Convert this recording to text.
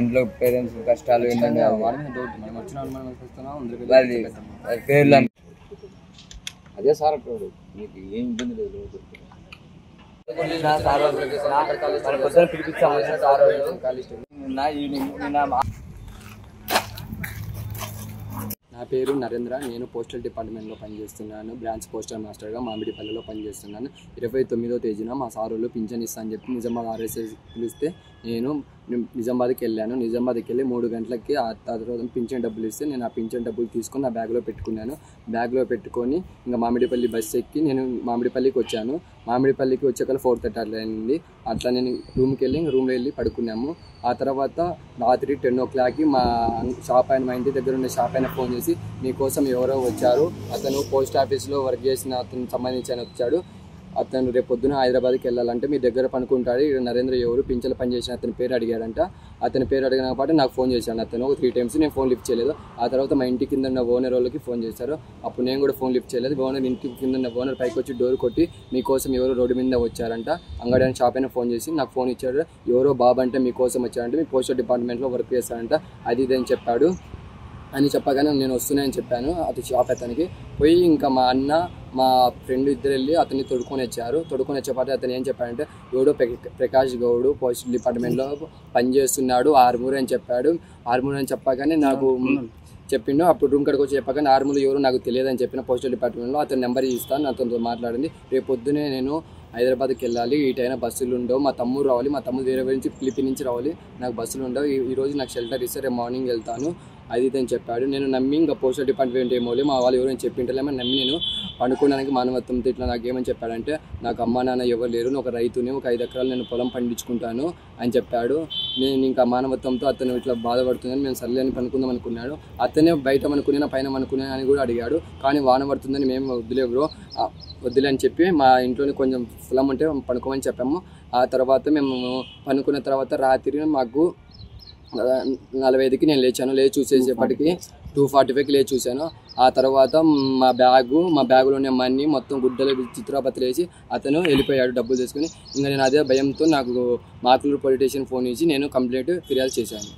ఇంట్లో పేరెంట్స్ కష్టాలు ఏంటంటే పేర్లు అదే సార్ అంటాడు మీకు ఏం ఇబ్బంది లేదు పిలిపించాము సార్ నా పేరు నరేంద్ర. నేను పోస్టల్ డిపార్ట్మెంట్లో పనిచేస్తున్నాను. బ్రాంచ్ పోస్టల్ మాస్టర్గా మామిడిపల్లిలో పనిచేస్తున్నాను. 29వ తేదీన మా సారులు పింఛన్ ఇస్తా అని చెప్పి నిజామాబాద్ ఆర్ఎస్ఎస్ పిలిస్తే నేను నిజామాబాద్కి వెళ్ళాను. నిజామాబాద్కి వెళ్ళి 3 గంటలకి ఆ తర్వాత పింఛన్ డబ్బులు ఇస్తే నేను ఆ పింఛన్ డబ్బులు తీసుకొని నా బ్యాగ్లో పెట్టుకున్నాను. బ్యాగ్లో పెట్టుకొని ఇంకా మామిడిపల్లి బస్సు ఎక్కి నేను మామిడిపల్లికి వచ్చాను. మామిడిపల్లికి వచ్చేకల్లా 4:30 అట్లా అయింది. అట్లా నేను రూమ్లో వెళ్ళి పడుకున్నాము. ఆ తర్వాత రాత్రి 10 o'clockకి మా షాప్ ఆయన, మా ఇంటి దగ్గర ఉన్న షాప్ ఆయన ఫోన్ చేసి మీకోసం ఎవరో వచ్చారు, అతను పోస్ట్ ఆఫీస్లో వర్క్ చేసిన అతను సంబంధించి వచ్చాడు, అతను రేపు పొద్దున హైదరాబాద్కి వెళ్ళాలంటే మీ దగ్గర పనుకుంటాడు, నరేంద్ర ఎవరు పింఛన్లు పనిచేసిన అతని పేరు అడిగాడంట. అతని పేరు అడిగిన పాటు నాకు ఫోన్ చేశాను అతను ఒక 3 times. నేను ఫోన్ లిఫ్ట్ చేయలేదు. ఆ తర్వాత మా ఇంటి కింద ఉన్న ఓనర్ వాళ్ళకి ఫోన్ చేశారు. అప్పుడు నేను కూడా ఫోన్ లిఫ్ట్ చేయలేదు. ఇంటి కింద ఉన్న ఓనర్ పైకి వచ్చి డోర్ కొట్టి మీకోసం ఎవరో రోడ్డు మీద వచ్చారంట, అంగడి షాప్ అయినా ఫోన్ చేసి నాకు ఫోన్ ఇచ్చాడు. ఎవరో బాబు అంటే మీకోసం వచ్చారంటే మీ పోస్టల్ డిపార్ట్మెంట్లో వర్క్ చేస్తారంట, అది ఇది అని చెప్పాడు. అని చెప్పగానే నేను వస్తున్నాయని చెప్పాను అతని షాప్ అతనికి. పోయి ఇంకా మా అన్న మా ఫ్రెండ్ ఇద్దరు వెళ్ళి అతన్ని తొడుకొని వచ్చేపాటు అతను ఏం చెప్పాడంటే ఎవడో ప్రకాష్ గౌడు పోస్టల్ డిపార్ట్మెంట్లో పనిచేస్తున్నాడు ఆర్మూర్ అని చెప్పాడు. ఆర్మూర్ అని చెప్పగానే నాకు చెప్పిండు. అప్పుడు రూమ్ కడికి వచ్చి చెప్పగానే ఆర్మూర్ ఎవరు నాకు తెలియదని చెప్పిన పోస్టల్ డిపార్ట్మెంట్లో అతని నెంబర్ ఇస్తాను, అతనితో మాట్లాడింది. రేపు పొద్దునే నేను హైదరాబాద్కి వెళ్ళాలి, ఈ టైం బస్సులు ఉండవు, మా తమ్ముడు రావాలి, మా తమ్ముడు వేరే నుంచి పిలిపి నుంచి రావాలి, నాకు బస్సులు ఉండవు, ఈరోజు నాకు షెల్టర్ ఇస్తే రేపు మార్నింగ్ వెళ్తాను అది ఇది అని చెప్పాడు. నేను నమ్మి ఇంకా పోస్టల్ డిపార్ట్మెంట్ ఏమో మా వాళ్ళు ఎవరైనా చెప్పింటలేమని నమ్మి నేను పండుకోవడానికి మానవత్వంతో ఇట్లా నాకు ఏమని చెప్పాడంటే నాకు అమ్మ నాన్న ఎవరు లేరు, నేను ఒక రైతుని, ఒక 5 ఎకరాలు నేను పొలం పండించుకుంటాను అని చెప్పాడు. నేను ఇంకా మానవత్వంతో అతను ఇట్లా బాధపడుతుందని మేము సర్లేని పనుకుందాం అనుకున్నాడు. అతనే బయట అనుకున్నా పైన అనుకున్నా అని కూడా అడిగాడు. కానీ వాన పడుతుందని మేము వద్దులే బ్రో వద్దులే అని చెప్పి మా ఇంట్లోనే కొంచెం స్థలం ఉంటే పనుకోమని చెప్పాము. ఆ తర్వాత మేము పనుకున్న తర్వాత రాత్రి మాకు 45కి నేను లేచాను. లేచి చూసేసేపటికి 2:45కి లేచి చూశాను. ఆ తర్వాత మా బ్యాగులోనే మనీ మొత్తం గుడ్డలు చిత్రాపత్రి వేసి అతను వెళ్ళిపోయాడు డబ్బులు తీసుకుని. ఇంకా నేను అదే భయంతో నాకు మాకులూరు పోలీస్ స్టేషన్ ఫోన్ ఇచ్చి నేను కంప్లైంట్ ఫిర్యాదు చేశాను.